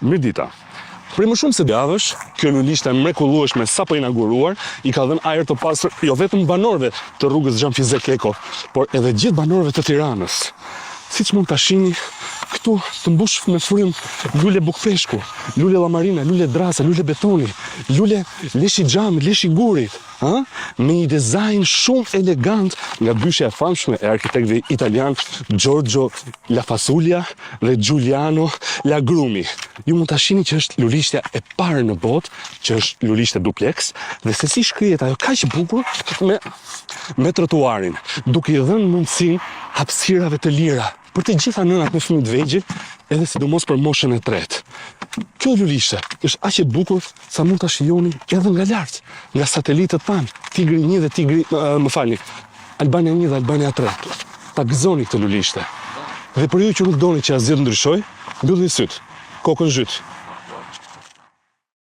Mirdita. Prej më shumë se javësh, kjo lulishte mrekullueshme sapo inauguruar, i ka dhënë ajër të pastër jo vetëm banorëve të rrugës Xhanfizek Eko, por edhe gjithë banorëve të Tiranës. Siç mund ta shihni, këtu të mbush me frymë lule bukpeshku, lule llamarina, lule drasa, lule betoni, lule leshi xhamit, leshi gurit, me një dizajn shumë elegant nga byshja e famshme e arkitektëve italian Giorgio La Fasulja dhe Giuliano Lagrumi. Ju mund ta shihni që është lulishtja e parë në botë, që është lulishte duplex, dhe se si shkrihet ajo kaq bukur me trotuarin, duke i dhënë mundësinë hapësirave të lira për të gjitha nënat me fëmijë të vegjël, edhe sidomos për moshën e tretë. Kjo lulishte është aq e bukur sa mund ta shijoni edhe nga lart, nga satelitët tanë, Tigri 1 dhe Tigri, Albania 1 dhe Albania 3. Ta gëzoni këtë lulishte. Dhe për ju që nuk doni që asgjë të ndryshoj, mbyllni syt, kokën zhyt.